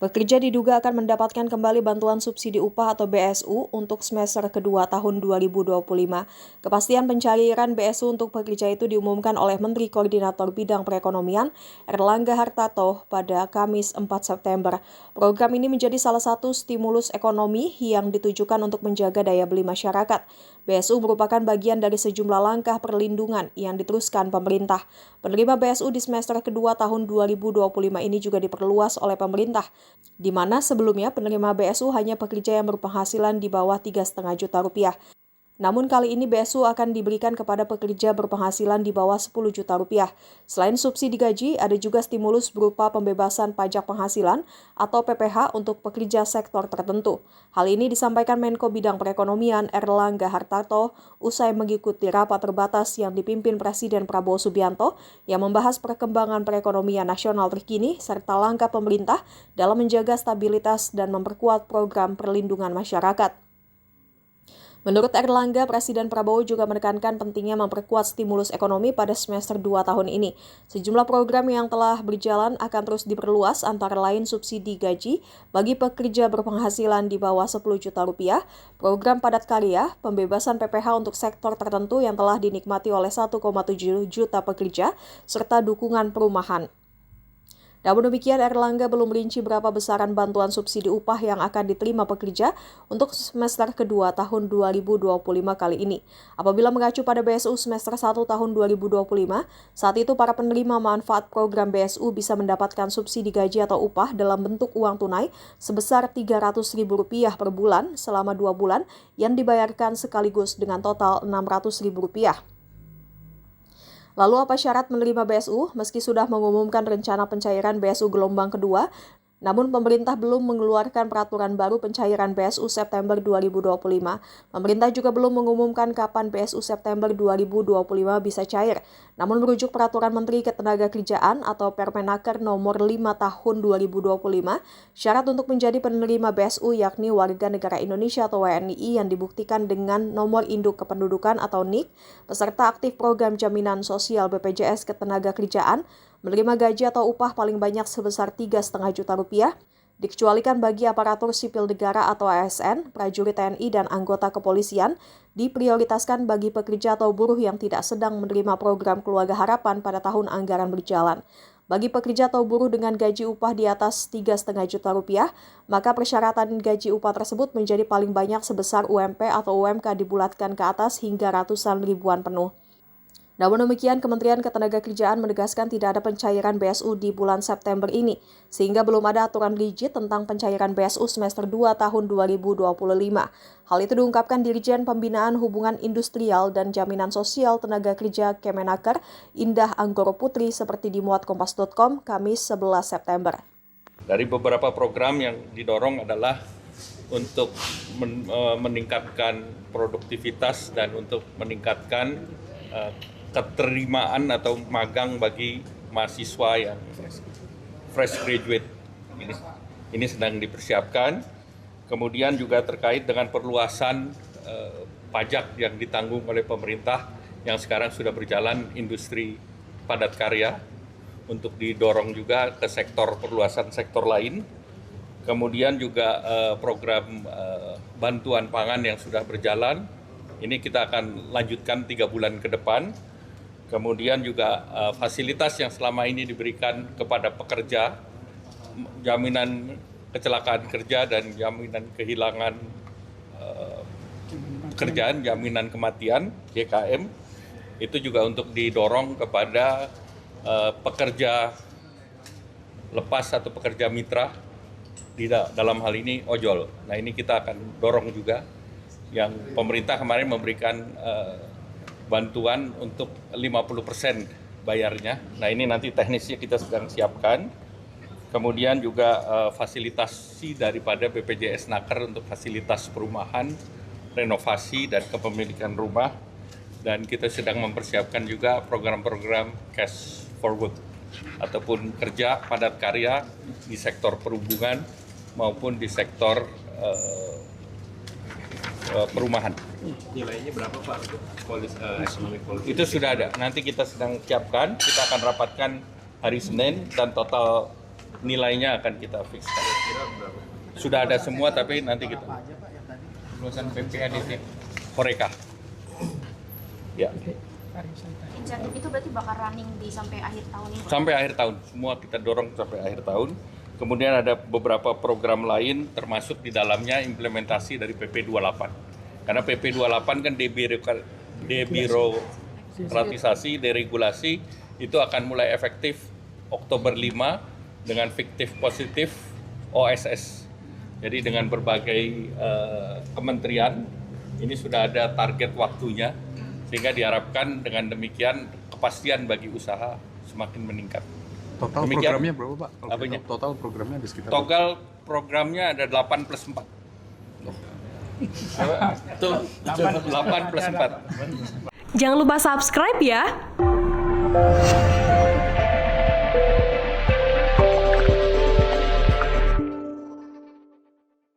Pekerja diduga akan mendapatkan kembali bantuan subsidi upah atau BSU untuk semester kedua tahun 2025. Kepastian pencairan BSU untuk pekerja itu diumumkan oleh Menteri Koordinator Bidang Perekonomian Erlangga Hartarto pada Kamis 4 September. Program ini menjadi salah satu stimulus ekonomi yang ditujukan untuk menjaga daya beli masyarakat. BSU merupakan bagian dari sejumlah langkah perlindungan yang diteruskan pemerintah. Penerima BSU di semester kedua tahun 2025 ini juga diperluas oleh pemerintah, di mana sebelumnya penerima BSU hanya pekerja yang berpenghasilan di bawah 3,5 juta rupiah. Namun kali ini BSU akan diberikan kepada pekerja berpenghasilan di bawah 10 juta rupiah. Selain subsidi gaji, ada juga stimulus berupa pembebasan pajak penghasilan atau PPh untuk pekerja sektor tertentu. Hal ini disampaikan Menko Bidang Perekonomian Erlangga Hartarto usai mengikuti rapat terbatas yang dipimpin Presiden Prabowo Subianto yang membahas perkembangan perekonomian nasional terkini serta langkah pemerintah dalam menjaga stabilitas dan memperkuat program perlindungan masyarakat. Menurut Erlangga, Presiden Prabowo juga menekankan pentingnya memperkuat stimulus ekonomi pada semester 2 tahun ini. Sejumlah program yang telah berjalan akan terus diperluas, antara lain subsidi gaji bagi pekerja berpenghasilan di bawah 10 juta rupiah, program padat karya, pembebasan PPh untuk sektor tertentu yang telah dinikmati oleh 1,7 juta pekerja, serta dukungan perumahan. Namun demikian, Erlangga belum merinci berapa besaran bantuan subsidi upah yang akan diterima pekerja untuk semester kedua tahun 2025 kali ini. Apabila mengacu pada BSU semester 1 tahun 2025, saat itu para penerima manfaat program BSU bisa mendapatkan subsidi gaji atau upah dalam bentuk uang tunai sebesar Rp300.000 per bulan selama 2 bulan yang dibayarkan sekaligus dengan total Rp600.000. Lalu apa syarat menerima BSU? Meski sudah mengumumkan rencana pencairan BSU gelombang kedua, namun pemerintah belum mengeluarkan peraturan baru pencairan BSU September 2025. Pemerintah juga belum mengumumkan kapan BSU September 2025 bisa cair. Namun merujuk peraturan Menteri Ketenagakerjaan atau Permenaker nomor 5 tahun 2025, syarat untuk menjadi penerima BSU yakni warga negara Indonesia atau WNI yang dibuktikan dengan nomor induk kependudukan atau NIK, peserta aktif program jaminan sosial BPJS Ketenagakerjaan, menerima gaji atau upah paling banyak sebesar Rp3,5 juta, dikecualikan bagi aparatur sipil negara atau ASN, prajurit TNI, dan anggota kepolisian, diprioritaskan bagi pekerja atau buruh yang tidak sedang menerima program Keluarga Harapan pada tahun anggaran berjalan. Bagi pekerja atau buruh dengan gaji upah di atas Rp3,5 juta, maka persyaratan gaji upah tersebut menjadi paling banyak sebesar UMP atau UMK dibulatkan ke atas hingga ratusan ribuan penuh. Namun demikian, Kementerian Ketenagakerjaan menegaskan tidak ada pencairan BSU di bulan September ini, sehingga belum ada aturan rigid tentang pencairan BSU semester 2 tahun 2025. Hal itu diungkapkan Dirjen Pembinaan Hubungan Industrial dan Jaminan Sosial Tenaga Kerja Kemenaker, Indah Anggoro Putri, seperti dimuat Kompas.com, Kamis 11 September. Dari beberapa program yang didorong adalah untuk meningkatkan produktivitas dan untuk meningkatkan keterima atau magang bagi mahasiswa yang fresh graduate. Ini sedang dipersiapkan. Kemudian juga terkait dengan perluasan pajak yang ditanggung oleh pemerintah yang sekarang sudah berjalan industri padat karya untuk didorong juga ke sektor perluasan sektor lain. Kemudian juga program bantuan pangan yang sudah berjalan. Ini kita akan lanjutkan 3 bulan ke depan. Kemudian juga fasilitas yang selama ini diberikan kepada pekerja, jaminan kecelakaan kerja dan jaminan kehilangan pekerjaan, jaminan kematian, JKM, itu juga untuk didorong kepada pekerja lepas atau pekerja mitra, dalam hal ini ojol. Nah, ini kita akan dorong juga, yang pemerintah kemarin memberikan bantuan untuk 50% bayarnya. Nah, ini nanti teknisnya kita sedang siapkan. Kemudian juga fasilitasi daripada BPJS Naker untuk fasilitas perumahan, renovasi dan kepemilikan rumah. Dan kita sedang mempersiapkan juga program-program cash forward ataupun kerja padat karya di sektor perhubungan maupun di sektor perumahan. Nilainya berapa Pak untuk economic policy? Itu sudah ada. Nanti kita sedang siapkan. Kita akan rapatkan hari Senin dan total nilainya akan kita fikskan. Sudah ada semua, tapi nanti kita Lulusan PPADT. Horeca. Ya, Insentif itu berarti bakal running di sampai akhir tahun ini? sampai akhir tahun. Semua kita dorong sampai akhir tahun. Kemudian ada beberapa program lain, termasuk di dalamnya implementasi dari PP 28. Karena PP 28 kan debirokratisasi, deregulasi, itu akan mulai efektif Oktober 5 dengan fiktif positif OSS. Jadi dengan berbagai kementerian, ini sudah ada target waktunya, sehingga diharapkan dengan demikian kepastian bagi usaha semakin meningkat. Total Demikian. programnya berapa, Pak? Kalau Apanya? Total programnya di sekitar Total programnya ada 8+4. Itu 8+4. Jangan lupa subscribe ya.